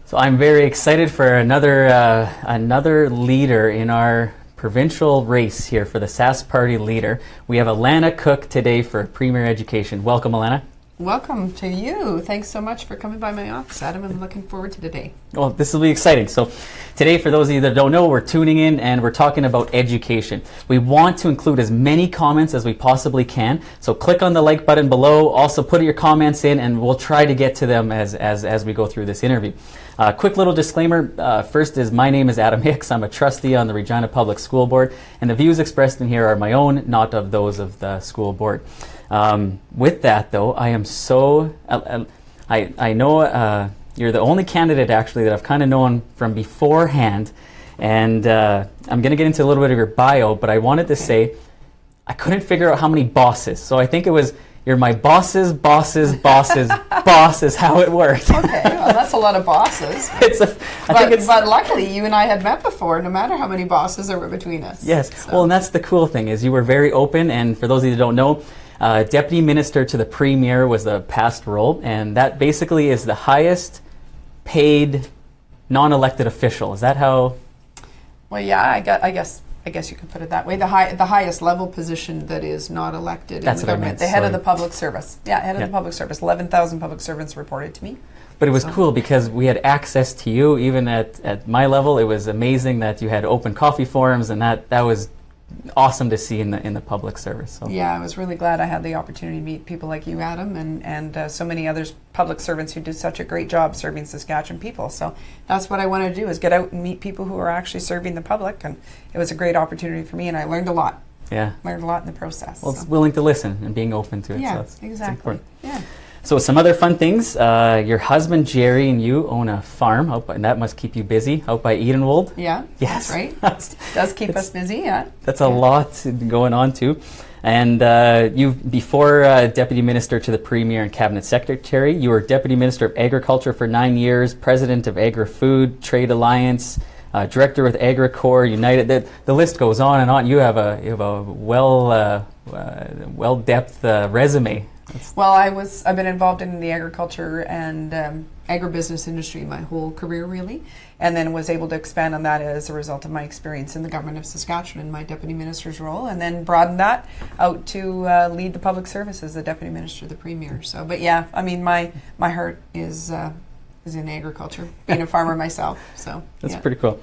So I'm very excited for another leader in our provincial race here for the Sask Party leader. We have Alanna Koch today for Premier Education. Welcome, Alanna. Welcome to you. Thanks so much for coming by my office, Adam. I'm looking forward to today. Well, this will be exciting. So today, for those of you that don't know, we're tuning in and we're talking about education. We want to include as many comments as we possibly can. So click on the like button below. Also put your comments in and we'll try to get to them as we go through this interview. Quick little disclaimer. First is my name is Adam Hicks. I'm a trustee on the Regina Public School Board, and the views expressed in here are my own, not of those of the school board. With that, though, I am so I know you're the only candidate actually that I've kind of known from beforehand, and I'm going to get into a little bit of your bio, but I wanted to say I couldn't figure out how many bosses, so I think it was you're my boss's boss is how it worked. Okay, well, that's a lot of bosses. But luckily, you and I had met before, no matter how many bosses there were between us. Yes, so. Well, and that's the cool thing is you were very open, and for those of you that don't know, Deputy Minister to the Premier was the past role, and that basically is the highest paid non-elected official. Is that how? Well, yeah, I guess you could put it that way. The highest level position that is not elected in the government. The head of the public service. Yeah, head of the public service. 11,000 public servants reported to me. But it was cool because we had access to you, even at my level. It was amazing that you had open coffee forums, and that was awesome to see in the public service. So. Yeah, I was really glad I had the opportunity to meet people like you, Adam, and so many others, public servants who did such a great job serving Saskatchewan people. So that's what I want to do, is get out and meet people who are actually serving the public, and it was a great opportunity for me, and I learned a lot. Yeah. Learned a lot in the process. Well, it's willing to listen and being open to it. Yeah, so exactly. Yeah. So some other fun things. Your husband Jerry and you own a farm, and that must keep you busy out by Edenwold. Yeah, yes, that's right. Does keep us busy, yeah. That's a lot going on too. And you, before Deputy Minister to the Premier and Cabinet Secretary, you were Deputy Minister of Agriculture for 9 years, President of Agri-Food Trade Alliance, Director with AgriCorps United. The list goes on and on. You have a well-depth resume. Well, I've been involved in the agriculture and agribusiness industry my whole career, really, and then was able to expand on that as a result of my experience in the government of Saskatchewan in my deputy minister's role, and then broaden that out to lead the public service as the deputy minister of the premier. So, but yeah, I mean, my heart is in agriculture, being a farmer myself. So that's pretty cool.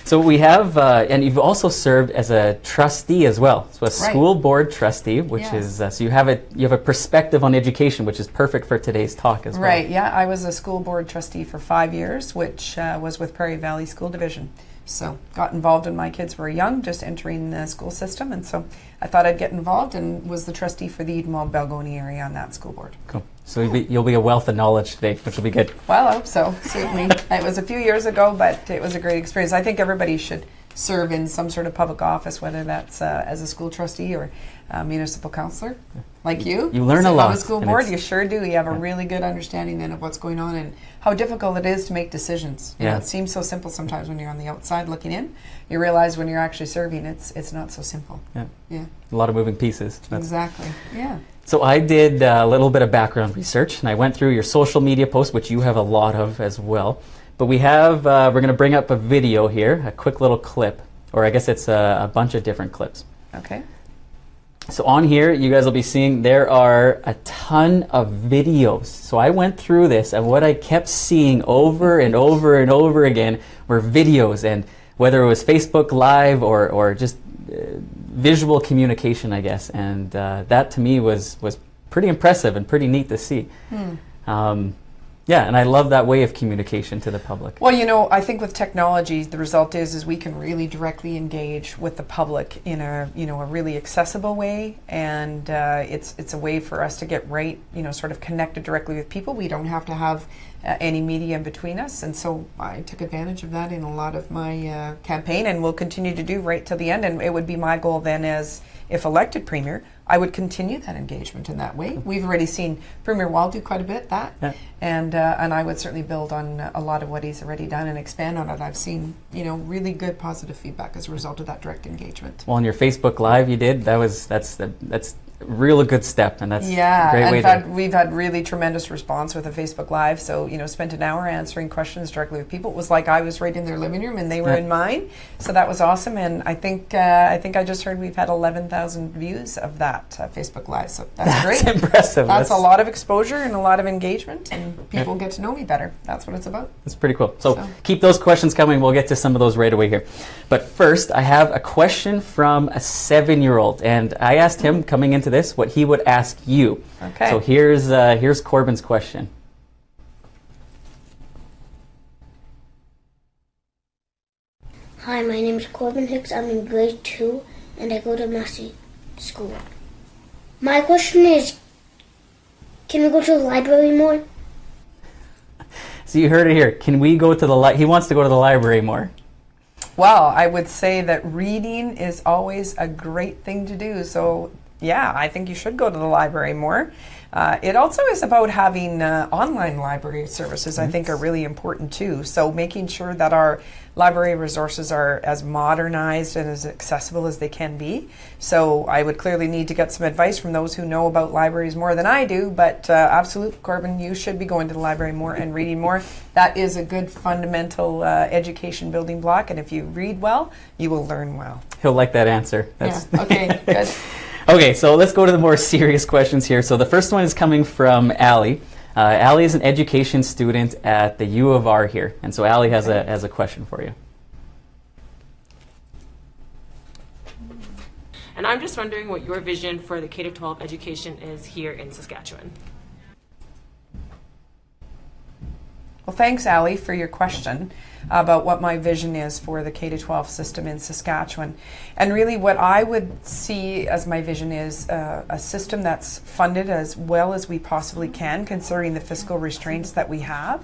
So we have, and you've also served as a trustee as well. So a school board trustee, which is, so you have a perspective on education, which is perfect for today's talk as well. Right, yeah. I was a school board trustee for 5 years, which was with Prairie Valley School Division. So got involved when my kids were young, just entering the school system, and so I thought I'd get involved and was the trustee for the Edenwold-Balgonie area on that school board. Cool. So you'll be a wealth of knowledge today, which will be good. Well, I hope so, certainly. It was a few years ago, but it was a great experience. I think everybody should serve in some sort of public office, whether that's as a school trustee or a municipal councillor, like you. You learn a lot. On the school board, you sure do. You have a really good understanding then of what's going on and how difficult it is to make decisions. You know, it seems so simple sometimes when you're on the outside looking in. You realize when you're actually serving, it's not so simple. Yeah. A lot of moving pieces. Exactly. Yeah. So I did a little bit of background research, and I went through your social media posts, which you have a lot of as well. But we have, we're going to bring up a video here, a quick little clip, or I guess it's a bunch of different clips. Okay. So on here, you guys will be seeing there are a ton of videos. So I went through this, and what I kept seeing over and over and over again were videos, and whether it was Facebook Live or just visual communication, I guess. And that to me was pretty impressive and pretty neat to see. Yeah, and I love that way of communication to the public. Well, you know, I think with technology, the result is we can really directly engage with the public in a really accessible way, and it's a way for us to get sort of connected directly with people. We don't have to have any media in between us, and so I took advantage of that in a lot of my campaign, and will continue to do right till the end. And it would be my goal then, as if elected Premier, I would continue that engagement in that way. We've already seen Premier Wall do quite a bit and I would certainly build on a lot of what he's already done and expand on it. I've seen really good positive feedback as a result of that direct engagement. Well, on your Facebook Live you did, that's real good step, and that's a great and way in fact, we've had really tremendous response with a Facebook Live. So, spent an hour answering questions directly with people. It was like I was right in their living room and they were in mine. So that was awesome. And I think I just heard we've had 11,000 views of that Facebook Live. So that's great. That's impressive. That's a lot of exposure and a lot of engagement, and people get to know me better. That's what it's about. That's pretty cool. So keep those questions coming. We'll get to some of those right away here. But first, I have a question from a 7-year-old, and I asked him coming into this what he would ask you. Okay. So here's Corbin's question. Hi, my name is Corbin Hicks. I'm in grade 2 and I go to Massey School. My question is, can we go to the library more? So you heard it here. Can we go to the he wants to go to the library more. Well, I would say that reading is always a great thing to do. So, yeah, I think you should go to the library more. It also is about having online library services, I think, are really important too. So making sure that our library resources are as modernized and as accessible as they can be. So I would clearly need to get some advice from those who know about libraries more than I do, but absolutely, Corbin, you should be going to the library more and reading more. That is a good fundamental education building block, and if you read well, you will learn well. He'll like that answer. Okay, good. Okay, so let's go to the more serious questions here. So the first one is coming from Allie. Allie is an education student at the U of R here, and so Allie has a question for you. And I'm just wondering what your vision for the K-12 education is here in Saskatchewan. Well, thanks, Allie, for your question about what my vision is for the K-12 system in Saskatchewan. And really what I would see as my vision is a system that's funded as well as we possibly can, considering the fiscal restraints that we have,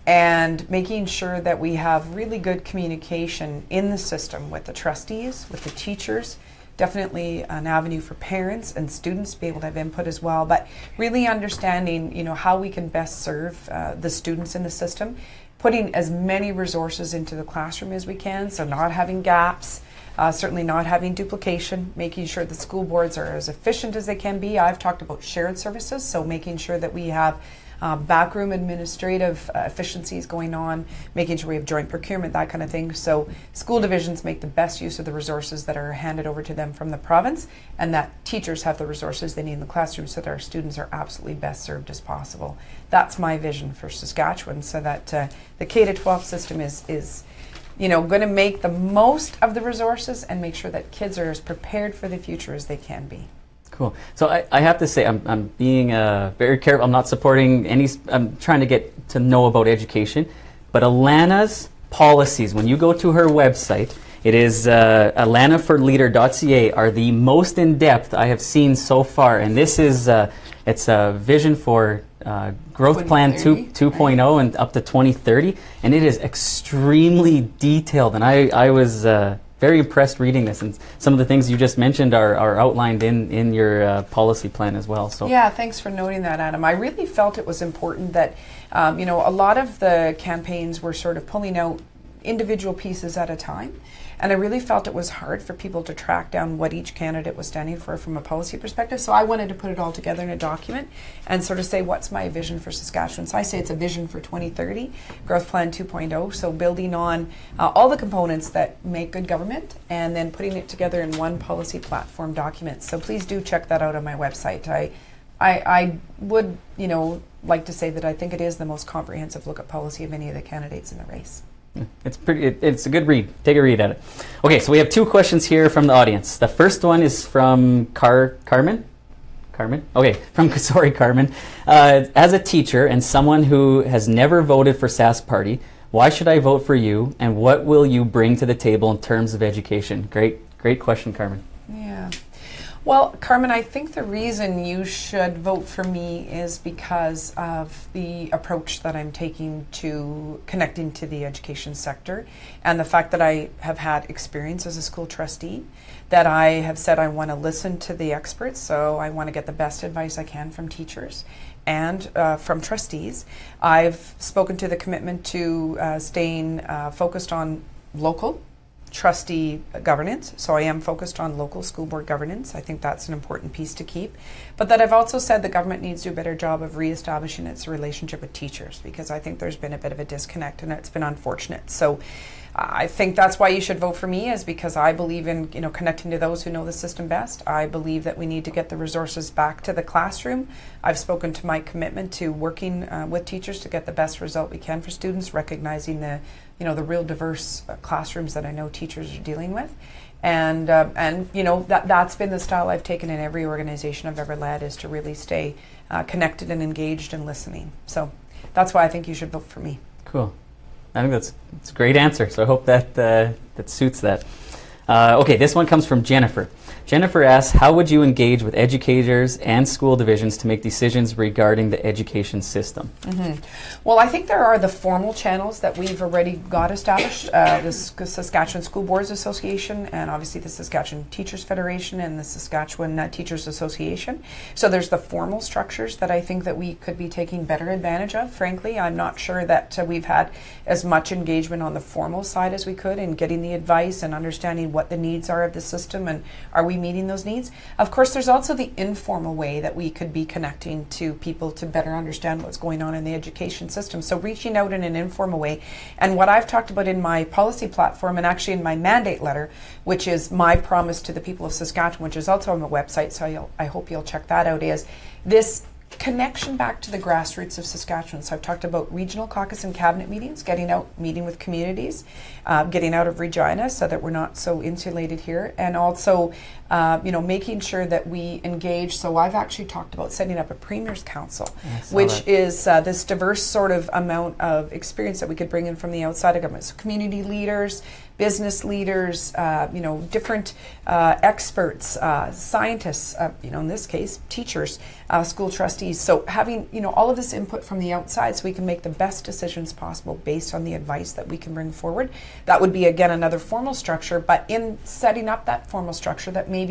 and making sure that we have really good communication in the system with the trustees, with the teachers, definitely an avenue for parents and students to be able to have input as well, but really understanding, how we can best serve the students in the system, putting as many resources into the classroom as we can, so not having gaps, certainly not having duplication, making sure the school boards are as efficient as they can be. I've talked about shared services, so making sure that we have backroom administrative efficiencies going on, making sure we have joint procurement, that kind of thing. So school divisions make the best use of the resources that are handed over to them from the province, and that teachers have the resources they need in the classroom so that our students are absolutely best served as possible. That's my vision for Saskatchewan, so that the K-12 system is going to make the most of the resources and make sure that kids are as prepared for the future as they can be. Cool. So I have to say I'm being very careful. I'm not supporting any. I'm trying to get to know about education. But Alanna's policies, when you go to her website, it is alannaforleader.ca, are the most in-depth I have seen so far. And this is it's a vision for Growth Plan 2.0 and up to 2030. And it is extremely detailed. And I was very impressed reading this, and some of the things you just mentioned are outlined in your policy plan as well. So yeah, thanks for noting that, Adam. I really felt it was important that a lot of the campaigns were sort of pulling out individual pieces at a time, and I really felt it was hard for people to track down what each candidate was standing for from a policy perspective. So I wanted to put it all together in a document and sort of say, what's my vision for Saskatchewan? So I say it's a vision for 2030, Growth Plan 2.0, so building on all the components that make good government and then putting it together in one policy platform document. So please do check that out on my website. I would, like to say that I think it is the most comprehensive look at policy of any of the candidates in the race. It's a good read. Take a read at it. Okay, so we have two questions here from the audience. The first one is from Carmen. Okay, Carmen. As a teacher and someone who has never voted for Sask Party, why should I vote for you, and what will you bring to the table in terms of education? Great question, Carmen. Yeah. Well, Carmen, I think the reason you should vote for me is because of the approach that I'm taking to connecting to the education sector, and the fact that I have had experience as a school trustee, that I have said I want to listen to the experts, so I want to get the best advice I can from teachers and from trustees. I've spoken to the commitment to staying focused on local trustee governance, so I am focused on local school board governance. I think that's an important piece to keep. But that I've also said the government needs to do a better job of reestablishing its relationship with teachers, because I think there's been a bit of a disconnect and it's been unfortunate. So I think that's why you should vote for me, is because I believe in connecting to those who know the system best. I believe that we need to get the resources back to the classroom. I've spoken to my commitment to working with teachers to get the best result we can for students, recognizing the the real diverse classrooms that I know teachers are dealing with. And that's been the style I've taken in every organization I've ever led, is to really stay connected and engaged and listening. So that's why I think you should vote for me. Cool. I think that's a great answer. So I hope that suits that. Okay, this one comes from Jennifer. Jennifer asks, how would you engage with educators and school divisions to make decisions regarding the education system? Well, I think there are the formal channels that we've already got established, the Saskatchewan School Boards Association, and obviously the Saskatchewan Teachers Federation and the Saskatchewan Teachers Association. So there's the formal structures that I think that we could be taking better advantage of. Frankly, I'm not sure that we've had as much engagement on the formal side as we could in getting the advice and understanding what the needs are of the system, and are we meeting those needs. Of course, there's also the informal way that we could be connecting to people to better understand what's going on in the education system. So reaching out in an informal way. And what I've talked about in my policy platform, and actually in my mandate letter, which is my promise to the people of Saskatchewan, which is also on the website, so I hope you'll check that out, is this connection back to the grassroots of Saskatchewan. So I've talked about regional caucus and cabinet meetings, getting out, meeting with communities, getting out of Regina so that we're not so insulated here, and also making sure that we engage. So I've actually talked about setting up a Premier's Council, which is this diverse sort of amount of experience that we could bring in from the outside of government. So community leaders, business leaders, different experts, scientists, in this case, teachers, school trustees. So having, all of this input from the outside so we can make the best decisions possible based on the advice that we can bring forward. That would be, again, another formal structure, but in setting up that formal structure, that maybe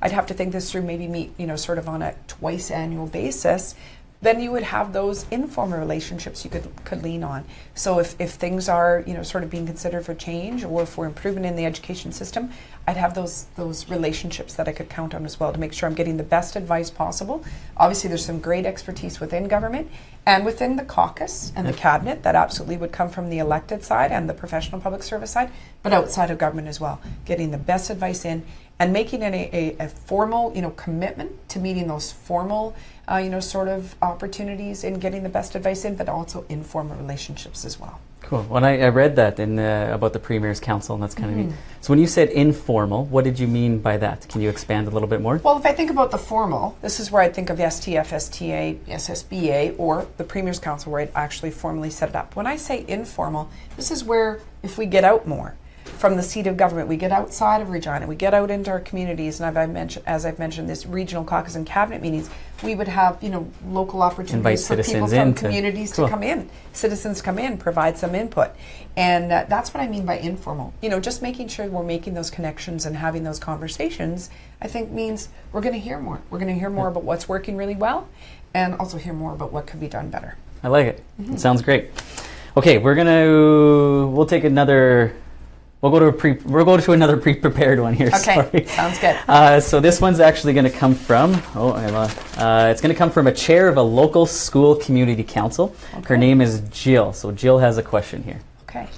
I'd have to think this through, maybe meet, sort of on a twice annual basis. Then you would have those informal relationships you could lean on. So if things are sort of being considered for change, or for improvement in the education system, I'd have those relationships that I could count on as well to make sure I'm getting the best advice possible. Obviously, there's some great expertise within government and within the caucus and the cabinet that absolutely would come from the elected side and the professional public service side, but outside of government as well, getting the best advice in and making it a formal commitment to meeting those formal sort of opportunities in getting the best advice in, but also informal relationships as well. Cool. When I read that in about the Premier's Council, and that's kind of neat. So when you said informal, what did you mean by that? Can you expand a little bit more? Well, if I think about the formal, this is where I think of STF, STA, SSBA, or the Premier's Council, where I'd actually formally set it up. When I say informal, this is where, if we get out more from the seat of government, we get outside of Regina, we get out into our communities, and as I've mentioned, this regional caucus and cabinet meetings, we would have local opportunities for people from communities to come in, citizens come in, provide some input, and that's what I mean by informal. Just making sure we're making those connections and having those conversations, I think means we're going to hear more. We're going to hear more about what's working really well, and also hear more about what could be done better. I like it. It sounds great. Okay, we'll go to another pre-prepared one here. Okay, sorry. Sounds good. So this one's actually going to come from, it's going to come from a chair of a local school community council. Okay. Her name is Jill. So Jill has a question here. Okay.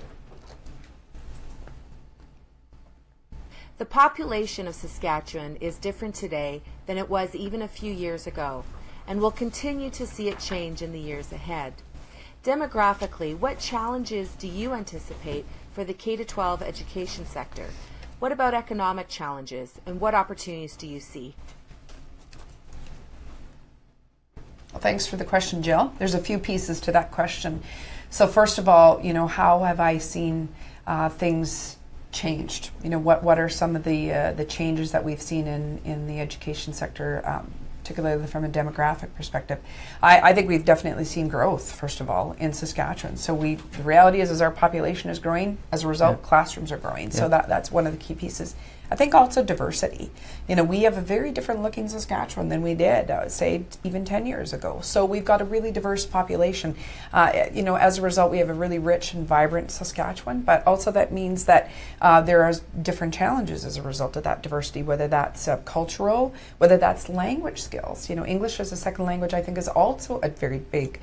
The population of Saskatchewan is different today than it was even a few years ago, and we'll continue to see it change in the years ahead. Demographically, what challenges do you anticipate for the K-12 education sector? What about economic challenges, and what opportunities do you see? Well, thanks for the question, Jill. There's a few pieces to that question. So first of all, how have I seen things changed? What are some of the changes that we've seen in the education sector, particularly from a demographic perspective? I think we've definitely seen growth, first of all, in Saskatchewan. So the reality is our population is growing. As a result, classrooms are growing. So that's one of the key pieces. I think also diversity. We have a very different looking Saskatchewan than we did, say, even 10 years ago. So we've got a really diverse population. As a result, we have a really rich and vibrant Saskatchewan, but also that means that there are different challenges as a result of that diversity, whether that's cultural, whether that's language skills. English as a second language, I think, is also a very big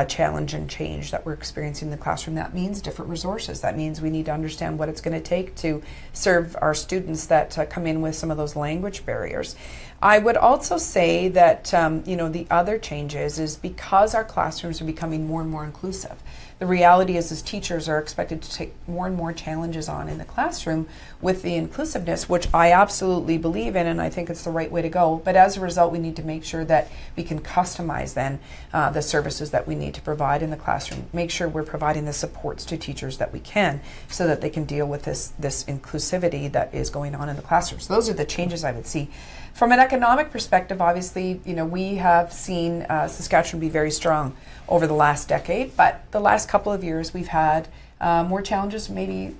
challenge and change that we're experiencing in the classroom. That means different resources. That means we need to understand what it's going to take to serve our students that come in with some of those language barriers. I would also say that the other changes is because our classrooms are becoming more and more inclusive. The reality is teachers are expected to take more and more challenges on in the classroom with the inclusiveness, which I absolutely believe in, and I think it's the right way to go. But as a result, we need to make sure that we can customize then the services that we need to provide in the classroom. Make sure we're providing the supports to teachers that we can, so that they can deal with this inclusivity that is going on in the classroom. So those are the changes I would see. From an economic perspective, obviously, we have seen Saskatchewan be very strong over the last decade, but the last couple of years we've had more challenges. Maybe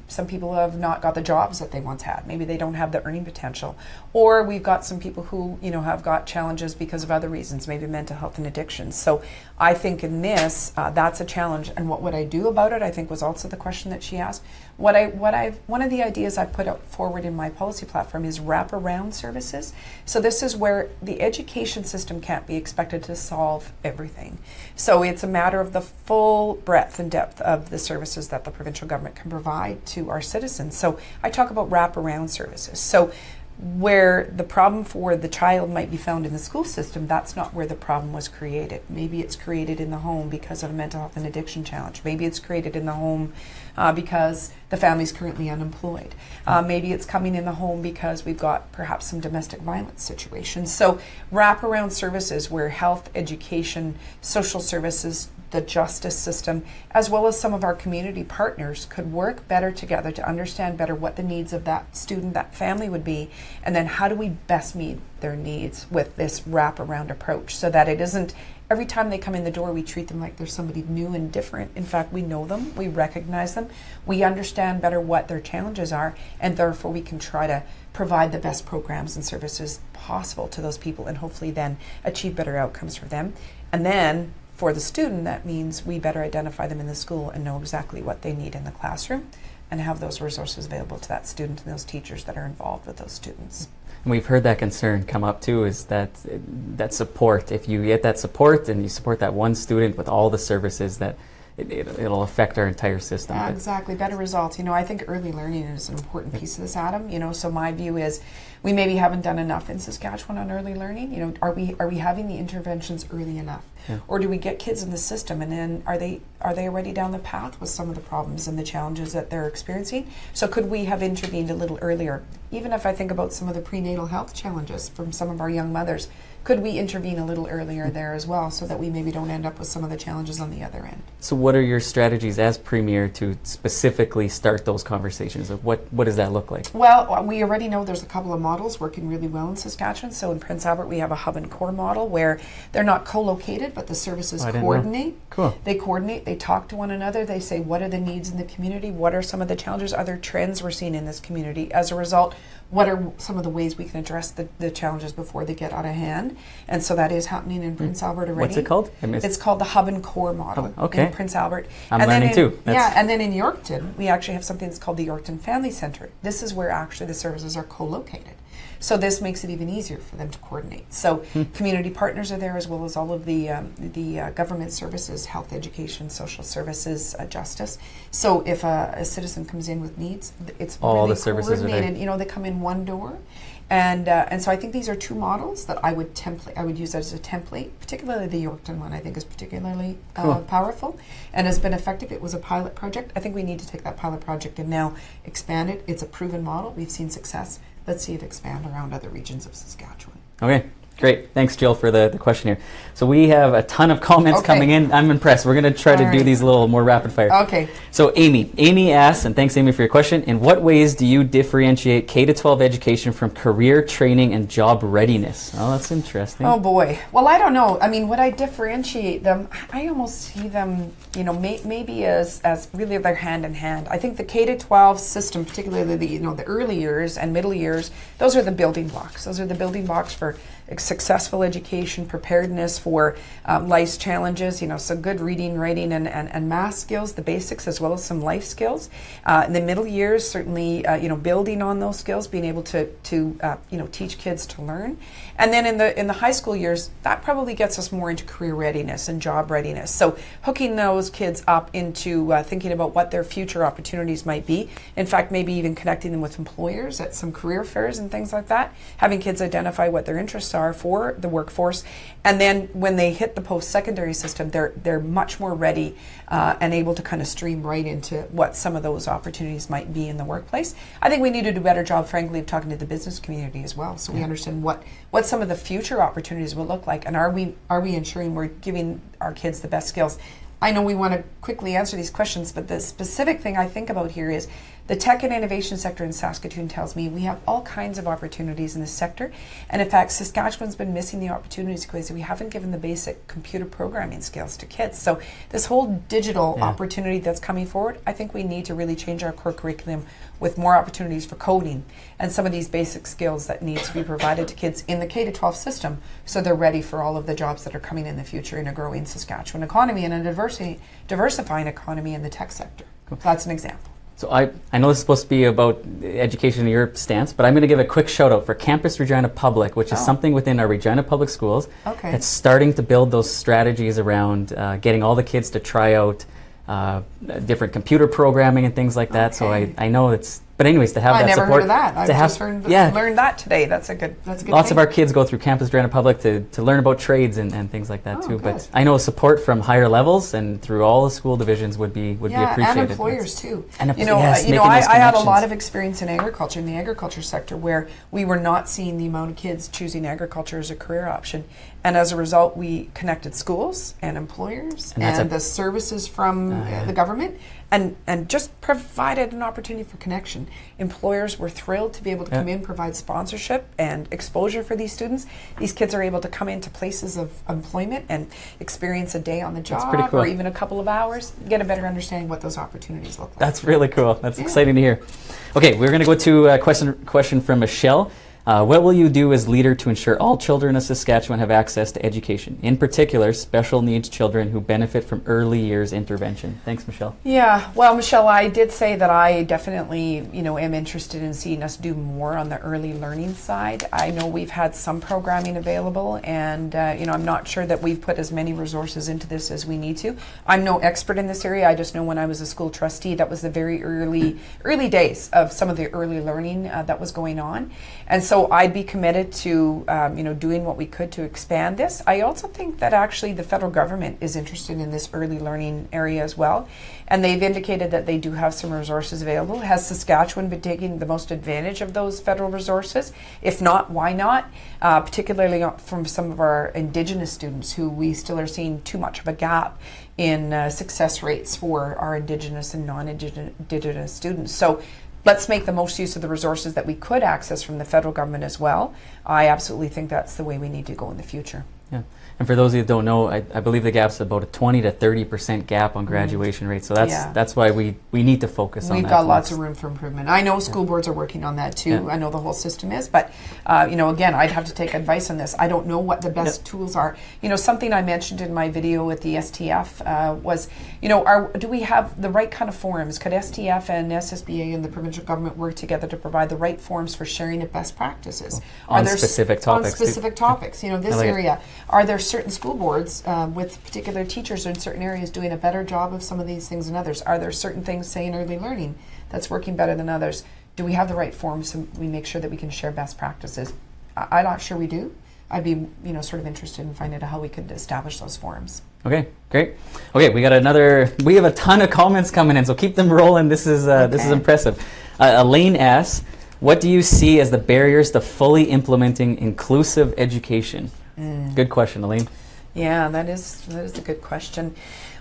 some people have not got the jobs that they once had. Maybe they don't have the earning potential. Or we've got some people who, have got challenges because of other reasons, maybe mental health and addictions. So I think in this, that's a challenge. And what would I do about it, I think, was also the question that she asked. One of the ideas I put out forward in my policy platform is wraparound services. So this is where the education system can't be expected to solve everything. So it's a matter of the full breadth and depth of the services that the provincial government can provide to our citizens. So I talk about wraparound services. So where the problem for the child might be found in the school system, that's not where the problem was created. Maybe it's created in the home because of a mental health and addiction challenge. Maybe it's created in the home because the family's currently unemployed. Maybe it's coming in the home because we've got perhaps some domestic violence situations. So wraparound services where health, education, social services, the justice system, as well as some of our community partners could work better together to understand better what the needs of that student, that family would be, and then how do we best meet their needs with this wraparound approach, so that it isn't every time they come in the door we treat them like they're somebody new and different. In fact, we know them, we recognize them, we understand better what their challenges are, and therefore we can try to provide the best programs and services possible to those people, and hopefully then achieve better outcomes for them. And then for the student, that means we better identify them in the school and know exactly what they need in the classroom, and have those resources available to that student and those teachers that are involved with those students. And we've heard that concern come up too, is that support. If you get that support and you support that one student with all the services, that it'll affect our entire system. Yeah, exactly. Better results. I think early learning is an important piece of this, Adam. So my view is we maybe haven't done enough in Saskatchewan on early learning. Are we having the interventions early enough? Yeah. Or do we get kids in the system and then are they already down the path with some of the problems and the challenges that they're experiencing? So could we have intervened a little earlier? Even if I think about some of the prenatal health challenges from some of our young mothers, could we intervene a little earlier there as well, so that we maybe don't end up with some of the challenges on the other end? So what are your strategies as Premier to specifically start those conversations? What does that look like? Well, we already know there's a couple of models working really well in Saskatchewan. So in Prince Albert, we have a hub and core model where they're not co-located, but the services coordinate. Cool. They coordinate, they talk to one another, they say what are the needs in the community, what are some of the challenges, are there trends we're seeing in this community? As a result, what are some of the ways we can address the challenges before they get out of hand? And so that is happening in Prince Albert already. What's it called? It's called the Hub and Core model in Prince Albert. I'm learning too. Yeah, and then in Yorkton, we actually have something that's called the Yorkton Family Center. This is where actually the services are co-located. So this makes it even easier for them to coordinate. So community partners are there, as well as all of the government services, health, education, social services, justice. So if a citizen comes in with needs, it's all really the services coordinated. They come in one door. And so I think these are two models that I would use as a template. Particularly the Yorkton one, I think, is particularly powerful and has been effective. It was a pilot project. I think we need to take that pilot project and now expand it. It's a proven model. We've seen success. Let's see it expand around other regions of Saskatchewan. Okay, Great. Thanks, Jill, for the question here. So we have a ton of comments coming in. I'm impressed. We're going to try to do these a little more rapid fire. Okay. So Amy asks, and thanks, Amy, for your question, in what ways do you differentiate K-12 education from career training and job readiness? Oh, that's interesting. Oh, boy. Well, I don't know. I mean, would I differentiate them? I almost see them, you know, maybe as really they're hand in hand. I think the K-12 system, particularly the early years and middle years, those are the building blocks. Those are the building blocks for successful education, preparedness for life's challenges, you know, so good reading, writing, and math skills, the basics, as well as some life skills. In the middle years, certainly, you know, building on those skills, being able to you know, teach kids to learn. And then in the high school years, that probably gets us more into career readiness and job readiness. So hooking those kids up into thinking about what their future opportunities might be. In fact, maybe even connecting them with employers at some career fairs and things like that. Having kids identify what their interests are for the workforce, and then when they hit the post-secondary system, they're much more ready and able to kind of stream right into what some of those opportunities might be in the workplace. I think we need to do a better job, frankly, of talking to the business community as well, so we understand what some of the future opportunities will look like, and are we ensuring we're giving our kids the best skills. I know we want to quickly answer these questions, but the specific thing I think about here is the tech and innovation sector in Saskatoon tells me we have all kinds of opportunities in this sector. And in fact, Saskatchewan's been missing the opportunities because we haven't given the basic computer programming skills to kids. So this whole digital opportunity that's coming forward, I think we need to really change our core curriculum with more opportunities for coding and some of these basic skills that need to be provided to kids in the K-12 system so they're ready for all of the jobs that are coming in the future in a growing Saskatchewan economy and a diversifying economy in the tech sector. Cool. That's an example. So I know this is supposed to be about education in your stance, but I'm going to give a quick shout out for Campus Regina Public, which is something within our Regina Public Schools that's starting to build those strategies around getting all the kids to try out different computer programming and things like that. So I know it's, but anyways, to have that support. I never heard of that. I've just learned that today. That's a good Lots thing. of our kids go through Campus Regina Public to learn about trades and things like that too. Good. But I know support from higher levels and through all the school divisions would be appreciated. And employers too. And I had a lot of experience in agriculture, in the agriculture sector, where we were not seeing the amount of kids choosing agriculture as a career option. And as a result, we connected schools and employers and the services from the government and just provided an opportunity for connection. Employers were thrilled to be able to come in, provide sponsorship and exposure for these students. These kids are able to come into places of employment and experience a day on the job or even a couple of hours, get a better understanding what those opportunities look like. That's really cool. That's exciting to hear. Okay, we're going to go to a question from Michelle. What will you do as leader to ensure all children of Saskatchewan have access to education, in particular special needs children who benefit from early years intervention? Thanks, Michelle. Yeah, well, Michelle, I did say that I definitely, am interested in seeing us do more on the early learning side. I know we've had some programming available, and I'm not sure that we've put as many resources into this as we need to. I'm no expert in this area. I just know when I was a school trustee, that was the very early days of some of the early learning that was going on, and so I'd be committed to, doing what we could to expand this. I also think that actually the federal government is interested in this early learning area as well, and they've indicated that they do have some resources available. Has Saskatchewan been taking the most advantage of those federal resources? If not, why not? Particularly from some of our Indigenous students, who we still are seeing too much of a gap in success rates for our Indigenous and non-Indigenous students. So let's make the most use of the resources that we could access from the federal government as well. I absolutely think that's the way we need to go in the future. Yeah. And for those of you who don't know, I believe the gap's about a 20 to 30% gap on graduation rates. So that's why we need to focus on that. We've got lots of room for improvement. I know school boards are working on that too. I know the whole system is, but again, I'd have to take advice on this. I don't know what the best tools are. Something I mentioned in my video with the STF was, do we have the right kind of forums? Could STF and SSBA and the provincial government work together to provide the right forums for sharing of best practices? On specific topics. On specific topics. This area. Are there certain school boards with particular teachers in certain areas doing a better job of some of these things than others? Are there certain things, say in early learning, that's working better than others? Do we have the right forums so we make sure that we can share best practices? I'm not sure we do. I'd be sort of interested in finding out how we could establish those forums. Okay, great. Okay, we have a ton of comments coming in, so keep them rolling. This is impressive. Elaine asks, What do you see as the barriers to fully implementing inclusive education? Good question, Elaine. Yeah, that is a good question.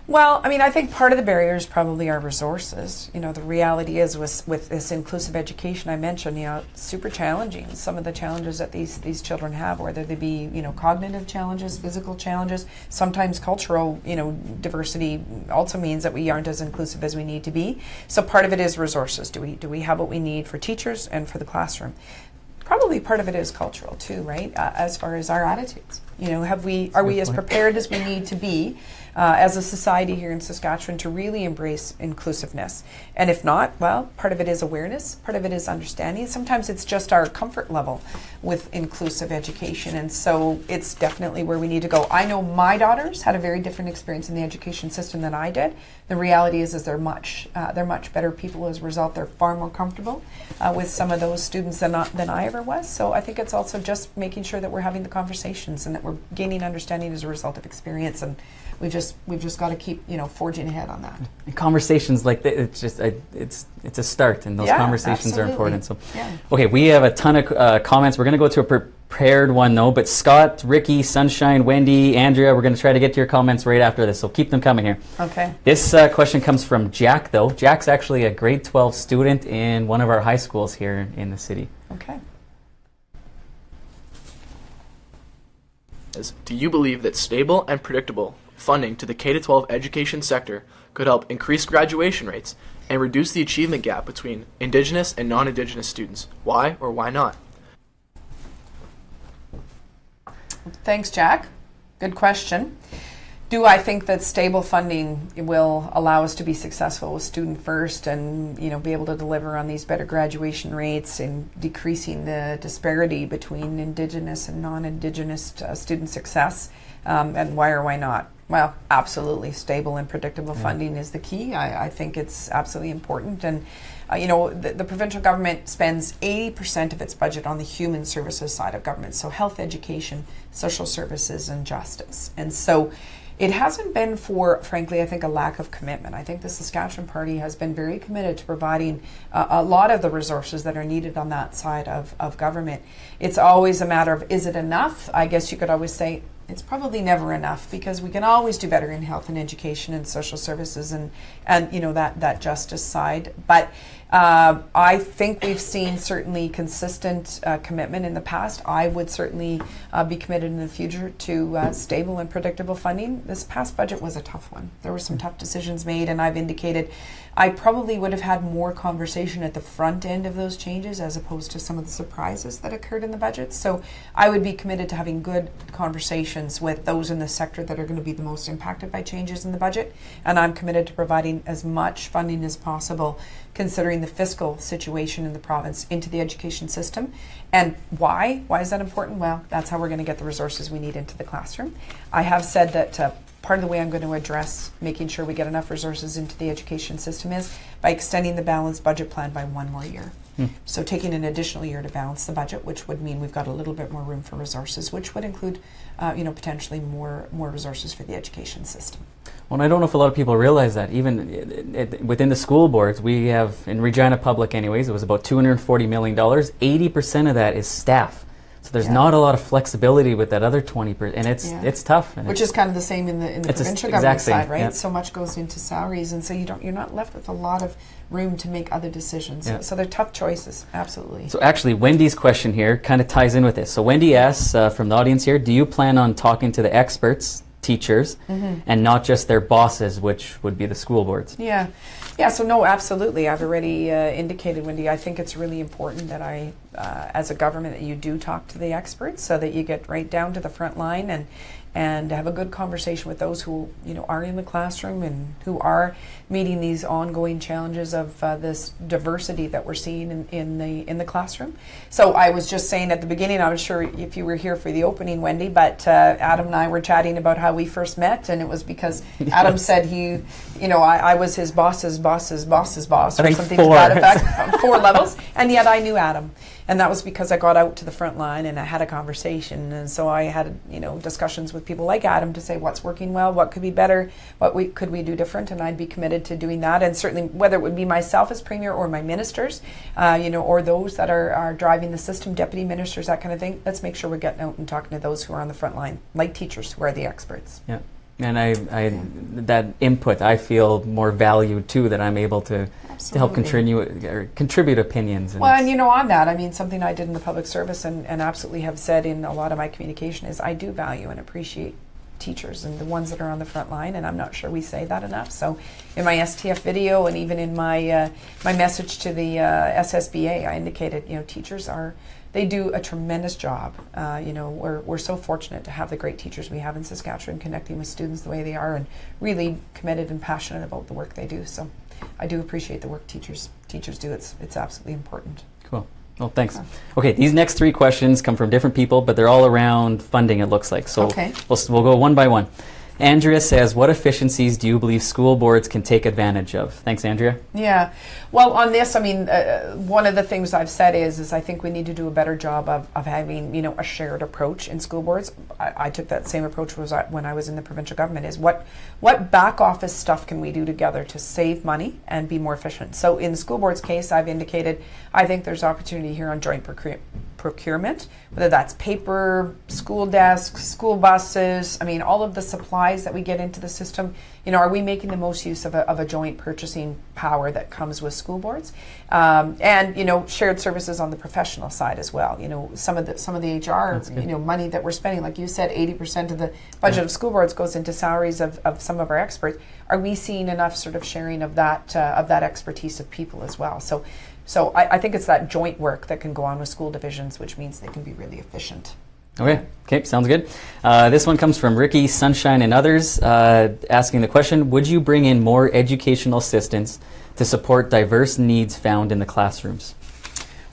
Well, I mean, I think part of the barriers probably are resources. You know, the reality is with this inclusive education I mentioned, you know, it's super challenging. Some of the challenges that these children have, whether they be, you know, cognitive challenges, physical challenges, sometimes cultural, you know, diversity also means that we aren't as inclusive as we need to be. So part of it is resources. Do we have what we need for teachers and for the classroom? Probably part of it is cultural too, right? As far as our attitudes, you know, are we as prepared as we need to be as a society here in Saskatchewan to really embrace inclusiveness? And if not, well, part of it is awareness, part of it is understanding. Sometimes it's just our comfort level with inclusive education, and so it's definitely where we need to go. I know my daughters had a very different experience in the education system than I did. The reality is they're much better people as a result. They're far more comfortable with some of those students than I ever was. So I think it's also just making sure that we're having the conversations and that we're gaining understanding as a result of experience, and we've just got to keep, you know, forging ahead on that. And conversations like that, it's a start, and those conversations absolutely. are important. So, Yeah. okay, we have a ton of comments. We're going to go to a prepared one though. But Scott, Ricky, Sunshine, Wendy, Andrea, we're going to try to get to your comments right after this. So keep them coming here. Okay. This question comes from Jack though. Jack's actually a grade 12 student in one of our high schools here in the city. Okay. Do you believe that stable and predictable funding to the K-12 education sector could help increase graduation rates and reduce the achievement gap between Indigenous and non-Indigenous students? Why or why not? Thanks, Jack. Good question. Do I think that stable funding will allow us to be successful with Student First and, you know, be able to deliver on these better graduation rates and decreasing the disparity between Indigenous and non-Indigenous student success? And why or why not? Well, absolutely. Stable and predictable funding is the key. I think it's absolutely important. And, you know, the provincial government spends 80% of its budget on the human services side of government. So health, education, social services, and justice. And so it hasn't been for, frankly, I think a lack of commitment. I think the Saskatchewan Party has been very committed to providing a lot of the resources that are needed on that side of government. It's always a matter of, is it enough? I guess you could always say, it's probably never enough, because we can always do better in health and education and social services and you know, that justice side. But I think we've seen certainly consistent commitment in the past. I would certainly be committed in the future to stable and predictable funding. This past budget was a tough one. There were some tough decisions made, and I've indicated I probably would have had more conversation at the front end of those changes as opposed to some of the surprises that occurred in the budget. So I would be committed to having good conversations with those in the sector that are going to be the most impacted by changes in the budget, and I'm committed to providing as much funding as possible considering the fiscal situation in the province into the education system. And why? Why is that important? Well, that's how we're going to get the resources we need into the classroom. I have said that part of the way I'm going to address making sure we get enough resources into the education system is by extending the balanced budget plan by one more year. So taking an additional year to balance the budget, which would mean we've got a little bit more room for resources, which would include, you know, potentially more resources for the education system. Well, I don't know if a lot of people realize that even within the school boards, we have, in Regina Public anyways, it was about $240 million. 80% of that is staff. So there's not a lot of flexibility with that other 20%, and it's tough. And which is kind of the same in the provincial government side, right? Yep. So much goes into salaries, and so you're not left with a lot of room to make other decisions. Yep. So they're tough choices, absolutely. So actually, Wendy's question here kind of ties in with this. So Wendy asks from the audience here, do you plan on talking to the experts, teachers, and not just their bosses, which would be the school boards? Yeah, so no, absolutely. I've already indicated, Wendy, I think it's really important that I, as a government, that you do talk to the experts so that you get right down to the front line and have a good conversation with those who, you know, are in the classroom and who are meeting these ongoing challenges of this diversity that we're seeing in the classroom. So I was just saying at the beginning, I'm sure if you were here for the opening, Wendy, but Adam and I were chatting about how we first met, and it was because Adam said I was his boss's boss's boss's boss, or something to that effect, 4 levels, and yet I knew Adam. And that was because I got out to the front line and I had a conversation, and so I had, you know, discussions with with people like Adam to say what's working well, what could be better, could we do different, and I'd be committed to doing that. And certainly, whether it would be myself as Premier or my ministers, or those that are driving the system, deputy ministers, that kind of thing, let's make sure we're getting out and talking to those who are on the front line, like teachers, who are the experts. Yeah. And I that input, I feel more valued too, that I'm able to help contribute opinions. Well, and on that, I mean, something I did in the public service and absolutely have said in a lot of my communication is I do value and appreciate teachers and the ones that are on the front line, and I'm not sure we say that enough. So in my STF video and even in my my message to the SSBA, I indicated, teachers they do a tremendous job. We're so fortunate to have the great teachers we have in Saskatchewan, connecting with students the way they are and really committed and passionate about the work they do. So I do appreciate the work teachers do. It's absolutely important. Cool. Well, thanks. Okay, these next 3 questions come from different people, but they're all around funding, it looks like. So we'll go one by one. Andrea says, what efficiencies do you believe school boards can take advantage of? Thanks, Andrea. Yeah. Well, on this, I mean, one of the things I've said is I think we need to do a better job of having, a shared approach in school boards. I took that same approach when I was in the provincial government, is what back office stuff can we do together to save money and be more efficient? So in the school board's case, I've indicated I think there's opportunity here on joint procurement, whether that's paper, school desks, school buses, I mean, all of the supplies that we get into the system, are we making the most use of a joint purchasing power that comes with school boards? And, shared services on the professional side as well. Some of the HR, money that we're spending, like you said, 80% of the budget of school boards goes into salaries of some of our experts. Are we seeing enough sort of sharing of that expertise of people as well? So I think it's that joint work that can go on with school divisions, which means they can be really efficient. Okay, sounds good. This one comes from Ricky, Sunshine, and others, asking the question, would you bring in more educational assistants to support diverse needs found in the classrooms?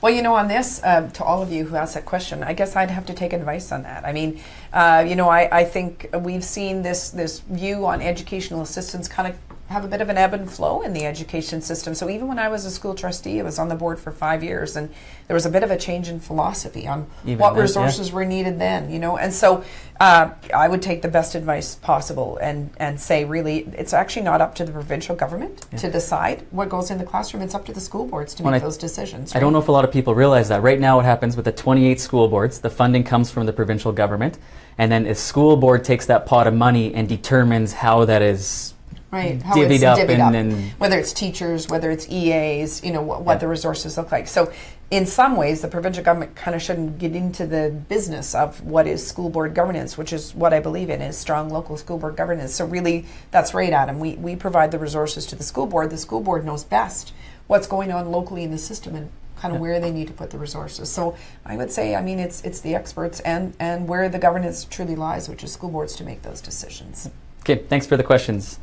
Well, on this, to all of you who asked that question, I guess I'd have to take advice on that. I mean, I think we've seen this view on educational assistants kind of have a bit of an ebb and flow in the education system. So even when I was a school trustee, I was on the board for 5 years, and there was a bit of a change in philosophy on resources were needed then, And so I would take the best advice possible and say, really, it's actually not up to the provincial government to decide what goes in the classroom. It's up to the school boards to make those decisions. Right? I don't know if a lot of people realize that. Right now what happens with the 28 school boards, the funding comes from the provincial government, and then a school board takes that pot of money and determines how that is divvied up. And whether it's teachers, whether it's EAs, what the resources look like. So in some ways, the provincial government kind of shouldn't get into the business of what is school board governance, which is what I believe in, is strong local school board governance. So really, that's right, Adam. We provide the resources to the school board. The school board knows best what's going on locally in the system and kind of where they need to put the resources. So I would say, I mean, it's the experts and where the governance truly lies, which is school boards, to make those decisions. Okay, thanks for the questions.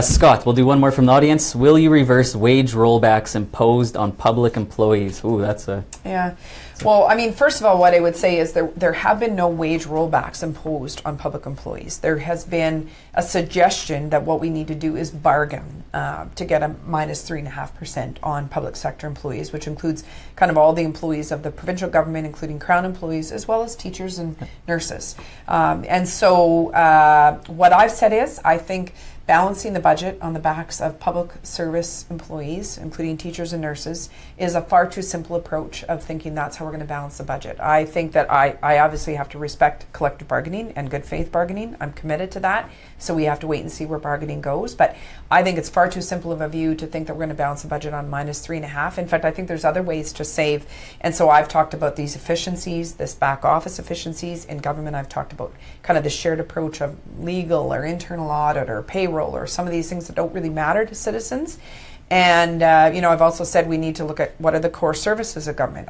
Scott, we'll do one more from the audience. Will you reverse wage rollbacks imposed on public employees? Ooh, that's a... Yeah. Well, I mean, first of all, what I would say is there have been no wage rollbacks imposed on public employees. There has been a suggestion that what we need to do is bargain to get a -3.5% on public sector employees, which includes kind of all the employees of the provincial government, including Crown employees, as well as teachers and nurses. And so what I've said is, I think balancing the budget on the backs of public service employees, including teachers and nurses, is a far too simple approach of thinking that's how we're going to balance the budget. I think that I obviously have to respect collective bargaining and good faith bargaining. I'm committed to that. So we have to wait and see where bargaining goes. But I think it's far too simple of a view to think that we're going to balance the budget on -3.5. In fact, I think there's other ways to save. And so I've talked about these efficiencies, this back office efficiencies. In government, I've talked about kind of the shared approach of legal or internal audit or payroll or some of these things that don't really matter to citizens. And, I've also said we need to look at what are the core services of government.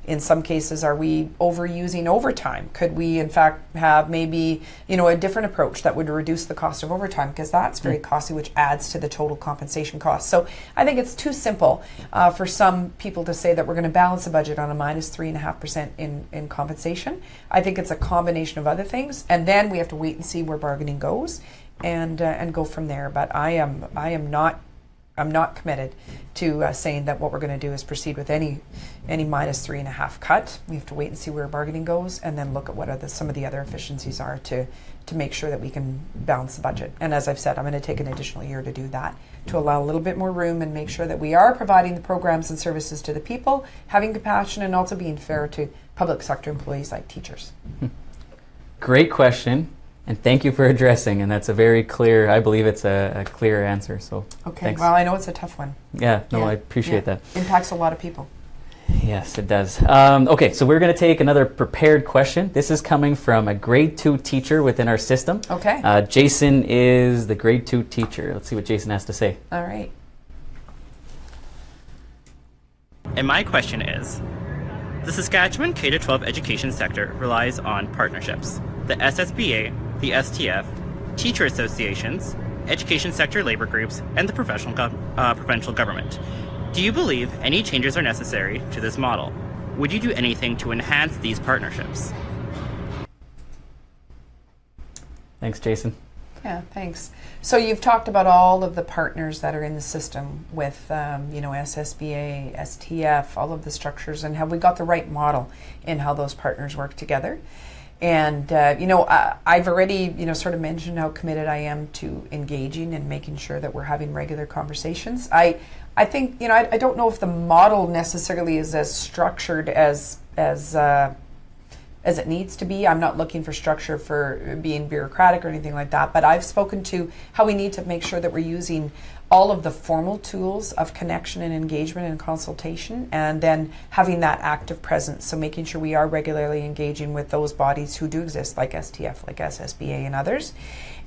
In some cases, are we overusing overtime? Could we, in fact, have maybe, a different approach that would reduce the cost of overtime? Because that's very costly, which adds to the total compensation cost. So I think it's too simple for some people to say that we're going to balance the budget on a -3.5% in compensation. I think it's a combination of other things. And then we have to wait and see where bargaining goes and go from there. But I am not I'm not committed to saying that what we're going to do is proceed with any -3.5 cut. We have to wait and see where bargaining goes, and then look at what some of the other efficiencies are to make sure that we can balance the budget. And as I've said, I'm going to take an additional year to do that, to allow a little bit more room and make sure that we are providing the programs and services to the people, having compassion, and also being fair to public sector employees like teachers. Great question. And thank you for addressing, and that's a very clear, I believe it's a clear answer, so Okay, thanks. well, I know it's a tough one. Yeah, no, Yeah. I appreciate that. Impacts a lot of people. Yes, it does. Okay, so we're going to take another prepared question. This is coming from a grade 2 teacher within our system. Okay. Jason is the grade 2 teacher. Let's see what Jason has to say. All right. And my question is, the Saskatchewan K-12 education sector relies on partnerships. The SSBA, the STF, teacher associations, education sector labor groups, and the provincial government. Do you believe any changes are necessary to this model? Would you do anything to enhance these partnerships? Thanks, Jason. Yeah, thanks. So you've talked about all of the partners that are in the system with, SSBA, STF, all of the structures, and have we got the right model in how those partners work together? And, I've already, sort of mentioned how committed I am to engaging and making sure that we're having regular conversations. I think, I don't know if the model necessarily is as structured as it needs to be. I'm not looking for structure for being bureaucratic or anything like that, but I've spoken to how we need to make sure that we're using all of the formal tools of connection and engagement and consultation, and then having that active presence. So making sure we are regularly engaging with those bodies who do exist, like STF, like SSBA and others.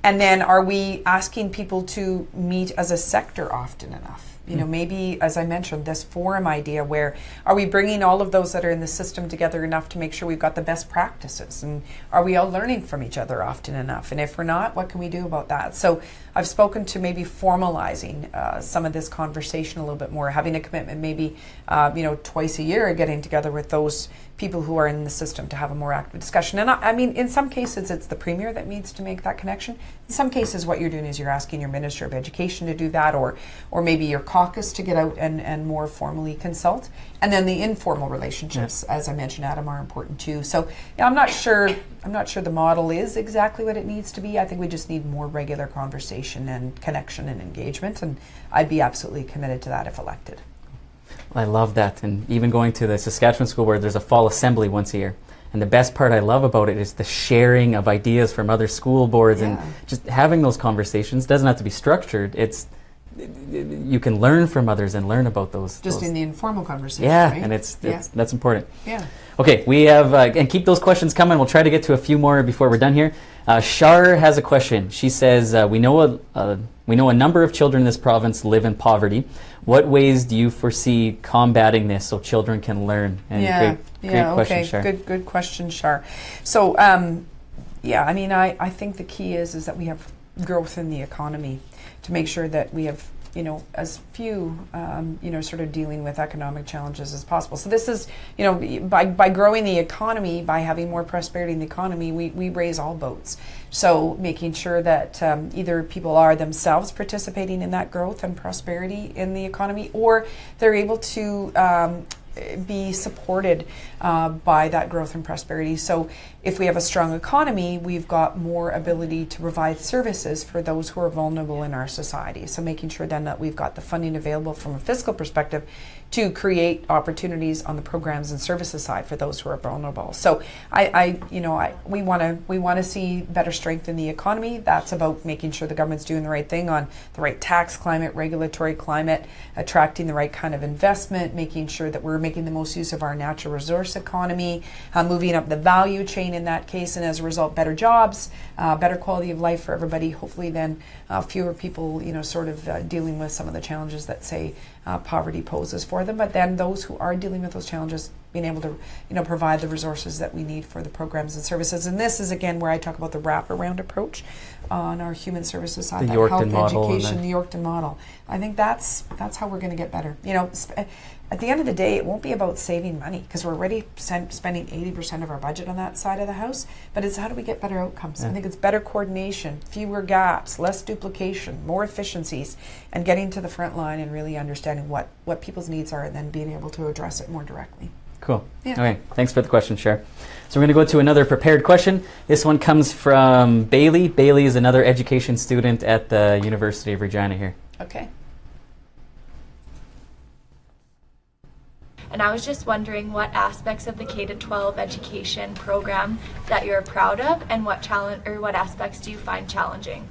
And then are we asking people to meet as a sector often enough? Maybe, as I mentioned, this forum idea where are we bringing all of those that are in the system together enough to make sure we've got the best practices? And are we all learning from each other often enough? And if we're not, what can we do about that? So I've spoken to maybe formalizing some of this conversation a little bit more, having a commitment maybe, twice a year, getting together with those people who are in the system to have a more active discussion. And I mean, in some cases, it's the Premier that needs to make that connection. In some cases, what you're doing is you're asking your Minister of Education to do that, or maybe your caucus to get out and more formally consult. And then the informal relationships, as I mentioned, Adam, are important too. So I'm not sure the model is exactly what it needs to be. I think we just need more regular conversation and connection and engagement, and I'd be absolutely committed to that if elected. I love that. And even going to the Saskatchewan School Board, there's a fall assembly once a year. And the best part I love about it is the sharing of ideas from other school boards and just having those conversations. Doesn't have to be structured. You can learn from others and learn about those. In the informal conversation, yeah, right? And that's important. Yeah. Okay, we have, and keep those questions coming. We'll try to get to a few more before we're done here. Shar has a question. She says, we know a number of children in this province live in poverty. What ways do you foresee combating this so children can learn? And great question, Shar. Good question, Shar. So, I think the key is that we have growth in the economy to make sure that we have, as few, sort of dealing with economic challenges as possible. So this is, by growing the economy, by having more prosperity in the economy, we raise all boats. So making sure that either people are themselves participating in that growth and prosperity in the economy, or they're able to be supported by that growth and prosperity. So if we have a strong economy, we've got more ability to provide services for those who are vulnerable in our society. So making sure then that we've got the funding available from a fiscal perspective to create opportunities on the programs and services side for those who are vulnerable. So we want to see better strength in the economy. That's about making sure the government's doing the right thing on the right tax climate, regulatory climate, attracting the right kind of investment, making sure that we're making the most use of our natural resource economy, moving up the value chain in that case, and as a result, better jobs, better quality of life for everybody. Hopefully then fewer people, dealing with some of the challenges that, say, poverty poses for them. But then those who are dealing with those challenges, being able to, provide the resources that we need for the programs and services. And this is again where I talk about the wraparound approach on our human services side, The that Yorkton health model education, the Yorkton model. I think that's how we're going to get better. At the end of the day, it won't be about saving money because we're already spending 80% of our budget on that side of the house, but it's how do we get better outcomes? I think it's better coordination, fewer gaps, less duplication, more efficiencies, and getting to the front line and really understanding what people's needs are and then being able to address it more directly. Cool. Yeah. Okay, thanks for the question, Cher. So we're going to go to another prepared question. This one comes from Bailey. Bailey is another education student at the University of Regina here. Okay. And I was just wondering what aspects of the K-12 education program that you're proud of, and what aspects do you find challenging?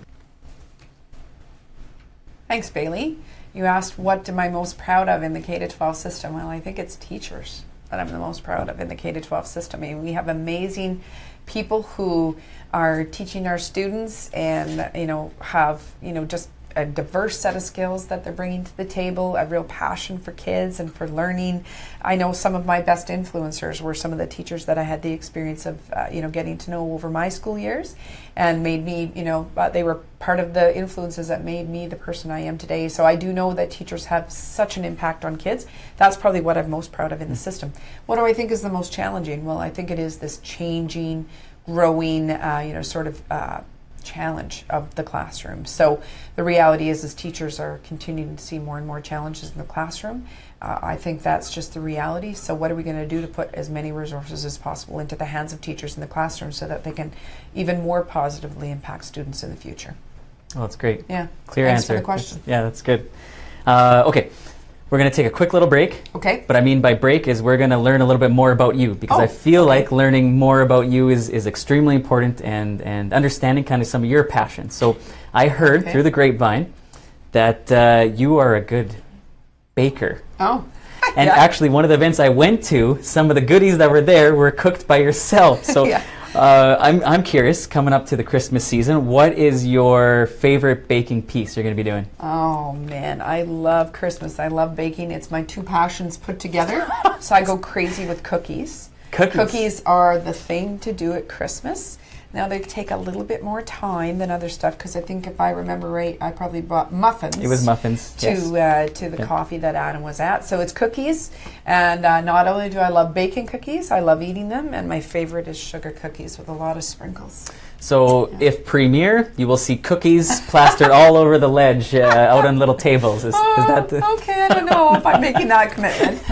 Thanks, Bailey. You asked what am I most proud of in the K-12 system. Well, I think it's teachers that I'm the most proud of in the K-12 system. I mean, we have amazing people who are teaching our students and, have, just a diverse set of skills that they're bringing to the table, a real passion for kids and for learning. I know some of my best influencers were some of the teachers that I had the experience of, getting to know over my school years and made me, they were part of the influences that made me the person I am today. So I do know that teachers have such an impact on kids. That's probably what I'm most proud of in the system. What do I think is the most challenging? Well, I think it is this changing, growing, challenge of the classroom. So the reality is teachers are continuing to see more and more challenges in the classroom. I think that's just the reality. So what are we going to do to put as many resources as possible into the hands of teachers in the classroom so that they can even more positively impact students in the future? Oh, that's great. Yeah. Clear Thanks answer. for the question. That's good. Okay. We're going to take a quick little break. Okay. What I mean by break is we're going to learn a little bit more about you because I feel like learning more about you is extremely important and understanding kind of some of your passions. So I heard through the grapevine that you are a good baker. Oh. And actually one of the events I went to, some of the goodies that were there were cooked by yourself. So I'm curious, coming up to the Christmas season, what is your favorite baking piece you're going to be doing? Oh man, I love Christmas. I love baking. It's my two passions put together. So I go crazy with cookies. Cookies are the thing to do at Christmas. Now they take a little bit more time than other stuff because I think if I remember right, I probably bought muffins. It was muffins to the coffee that Adam was at. So it's cookies, and not only do I love baking cookies, I love eating them, and my favorite is sugar cookies with a lot of sprinkles. So if premiere, you will see cookies plastered all over the ledge out on little tables. Is that the... Okay, I don't know if I'm making that commitment.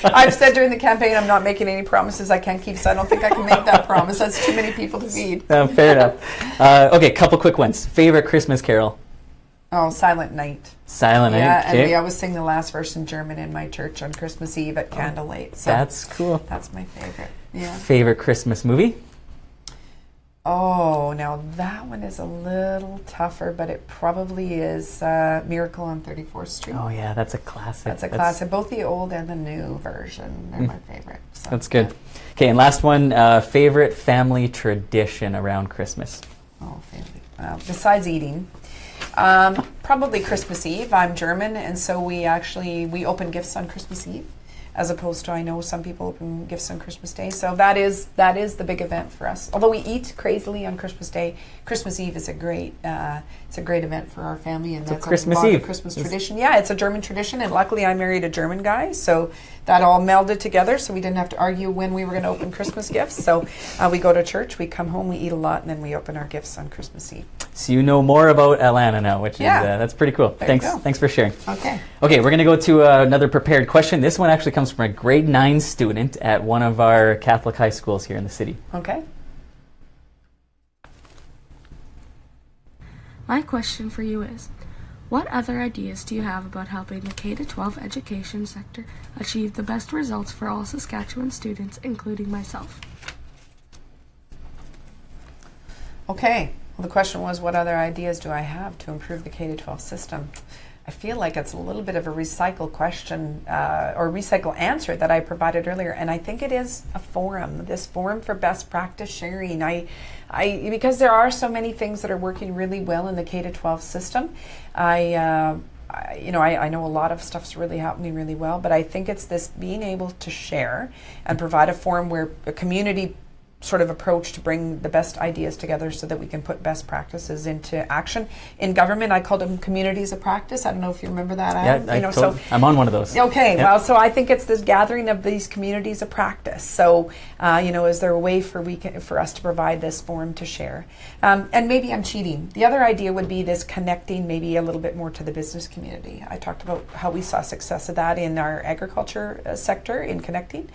I've said during the campaign I'm not making any promises I can't keep, so I don't think I can make that promise. That's too many people to feed. Fair enough. Okay, couple quick ones. Favorite Christmas carol? Oh, Silent Night. Silent Night. Yeah, okay. and we always sing the last verse in German in my church on Christmas Eve at candlelight. So that's cool. That's my favorite. Yeah. Favorite Christmas movie? Oh, now that one is a little tougher, but it probably is Miracle on 34th Street. Oh yeah, that's a classic. That's a classic. Both the old and the new version. They're my favorite. So, that's good. Okay, and last one, favorite family tradition around Christmas? Oh, family. Besides eating, probably Christmas Eve. I'm German, and so we open gifts on Christmas Eve, as opposed to I know some people open gifts on Christmas Day. So that is the big event for us. Although we eat crazily on Christmas Day, Christmas Eve is a great event for our family, and that's Christmas a lot Eve. of Christmas tradition. Yeah, it's a German tradition, and luckily I married a German guy, so that all melded together. So we didn't have to argue when we were going to open Christmas gifts. So we go to church, we come home, we eat a lot, and then we open our gifts on Christmas Eve. So you know more about Alanna now, which is that's pretty cool. Thanks for sharing. Okay, we're going to go to another prepared question. This one actually comes from a grade 9 student at one of our Catholic high schools here in the city. Okay. My question for you is, what other ideas do you have about helping the K-12 education sector achieve the best results for all Saskatchewan students, including myself? Okay. Well, the question was, what other ideas do I have to improve the K-12 system? I feel like it's a little bit of a recycle question or recycle answer that I provided earlier, and I think it is a forum, this forum for best practice sharing. Because there are so many things that are working really well in the K-12 system, I know a lot of stuff's really happening really well, but I think it's this being able to share and provide a forum where a community sort of approach to bring the best ideas together so that we can put best practices into action. In government, I called them communities of practice. I don't know if you remember that, Adam. Yeah, I'm on one of those. Okay, Yep. well, so I think it's this gathering of these communities of practice. So, is there a way for us to provide this forum to share? And maybe I'm cheating. The other idea would be this connecting maybe a little bit more to the business community. I talked about how we saw success of that in our agriculture sector in connecting.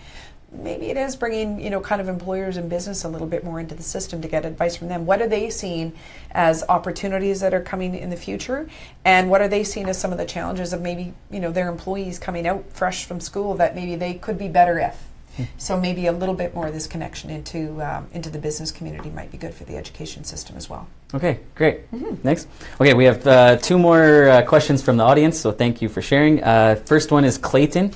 Maybe it is bringing, kind of employers and business a little bit more into the system to get advice from them. What are they seeing as opportunities that are coming in the future? And what are they seeing as some of the challenges of maybe, their employees coming out fresh from school that maybe they could be better if? So maybe a little bit more of this connection into the business community might be good for the education system as well. Okay, great. Next. Okay, we have 2 more questions from the audience, so thank you for sharing. First one is Clayton.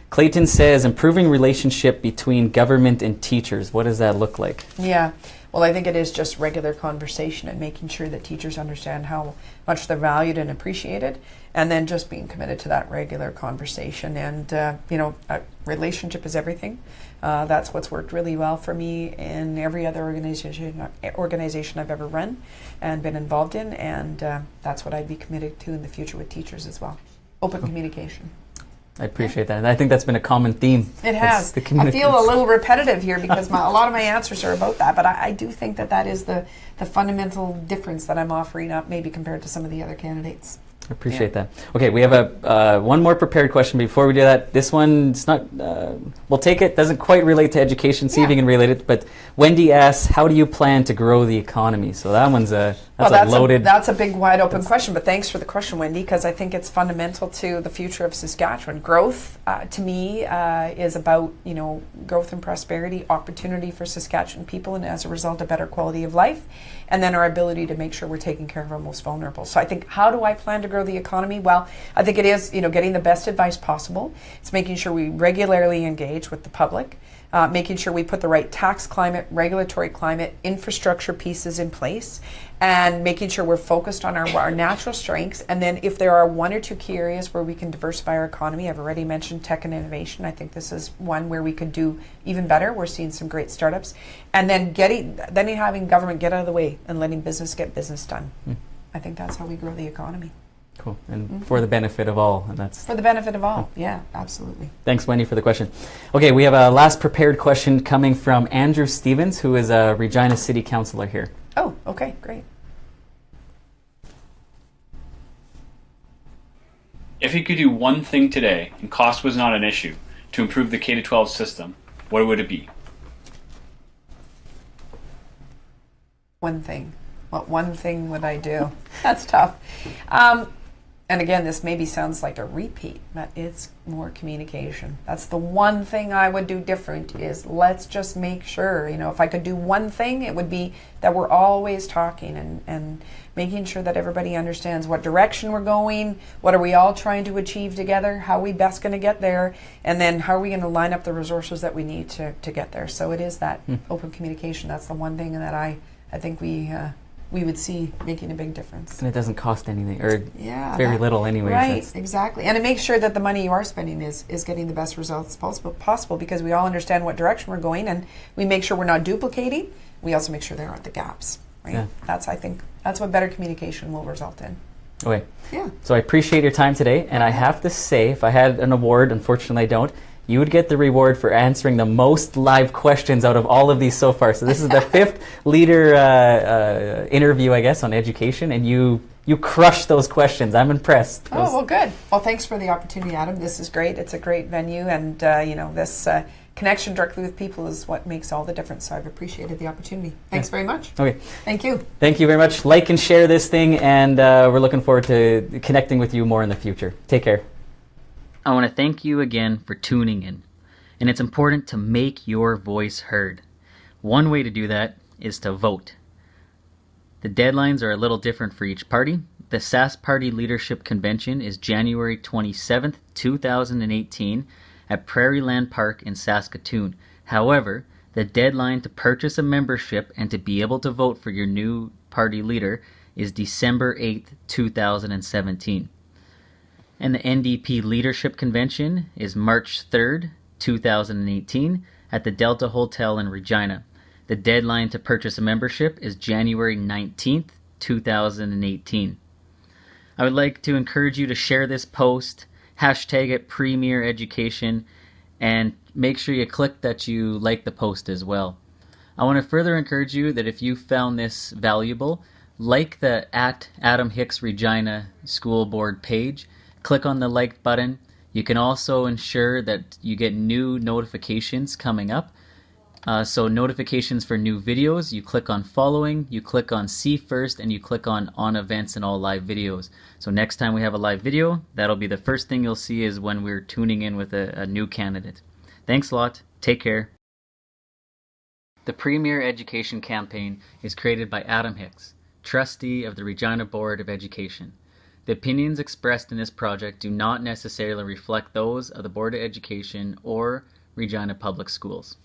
Clayton says, improving relationship between government and teachers. What does that look like? Yeah, well, I think it is just regular conversation and making sure that teachers understand how much they're valued and appreciated, and then just being committed to that regular conversation. And, a relationship is everything. That's what's worked really well for me in every other organization I've ever run and been involved in, and that's what I'd be committed to in the future with teachers as well. Open communication. I appreciate that. And I think that's been a common theme. It has. I feel a little repetitive here because a lot of my answers are about that, but I do think that is the fundamental difference that I'm offering up maybe compared to some of the other candidates. I appreciate that. Okay, we have one more prepared question before we do that. This one's not, we'll take it, doesn't quite relate to education, see if you can relate it, but Wendy asks, how do you plan to grow the economy? So that one's loaded. That's a big wide open question, but thanks for the question, Wendy, because I think it's fundamental to the future of Saskatchewan. Growth, to me, is about, growth and prosperity, opportunity for Saskatchewan people, and as a result, a better quality of life, and then our ability to make sure we're taking care of our most vulnerable. So I think, how do I plan to grow the economy? Well, I think it is, getting the best advice possible. It's making sure we regularly engage with the public, making sure we put the right tax climate, regulatory climate, infrastructure pieces in place, and making sure we're focused on our natural strengths. And then if there are 1 or 2 key areas where we can diversify our economy, I've already mentioned tech and innovation. I think this is one where we could do even better. We're seeing some great startups. And then having government get out of the way and letting business get business done. I think that's how we grow the economy. Cool. And for the benefit of all. And that's for the benefit of all. Yeah, absolutely. Thanks, Wendy, for the question. Okay, we have a last prepared question coming from Andrew Stevens, who is a Regina City Councillor here. Oh, okay, great. If you could do one thing today, and cost was not an issue, to improve the K-12 system, what would it be? One thing. What one thing would I do? That's tough. And again, this maybe sounds like a repeat, but it's more communication. That's the one thing I would do different, is let's just make sure, if I could do one thing, it would be that we're always talking and making sure that everybody understands what direction we're going, what are we all trying to achieve together, how are we best going to get there, and then how are we going to line up the resources that we need to get there. So it is that open communication. That's the one thing that I think we would see making a big difference. And it doesn't cost anything, or very little anyway. Right, exactly. And it makes sure that the money you are spending is getting the best results possible, because we all understand what direction we're going, and we make sure we're not duplicating. We also make sure there aren't the gaps, right? Yeah. I think that's what better communication will result in. Okay. Yeah. So I appreciate your time today, and I have to say, if I had an award, unfortunately I don't, you would get the reward for answering the most live questions out of all of these so far. So this is the 5th leader interview, I guess, on education, and you crushed those questions. I'm impressed. Oh, well, good. Well, thanks for the opportunity, Adam. This is great. It's a great venue, and this connection directly with people is what makes all the difference. So I've appreciated the opportunity. Thanks very much. Okay. Thank you. Thank you very much. Like and share this thing, and we're looking forward to connecting with you more in the future. Take care. I want to thank you again for tuning in, and it's important to make your voice heard. One way to do that is to vote. The deadlines are a little different for each party. The Sask Party Leadership Convention is January 27th, 2018 at Prairie Land Park in Saskatoon. However, the deadline to purchase a membership and to be able to vote for your new party leader is December 8th, 2017. And the NDP Leadership Convention is March 3rd, 2018 at the Delta Hotel in Regina. The deadline to purchase a membership is January 19th, 2018. I would like to encourage you to share this post, hashtag it Premier Education, and make sure you click that you like the post as well. I want to further encourage you that if you found this valuable, like the @Adam Hicks Regina School Board page, click on the like button. You can also ensure that you get new notifications coming up. So notifications for new videos, you click on following, you click on see first, and you click on events and all live videos. So next time we have a live video, that'll be the first thing you'll see is when we're tuning in with a new candidate. Thanks a lot. Take care. The Premier Education Campaign is created by Adam Hicks, Trustee of the Regina Board of Education. The opinions expressed in this project do not necessarily reflect those of the Board of Education or Regina Public Schools.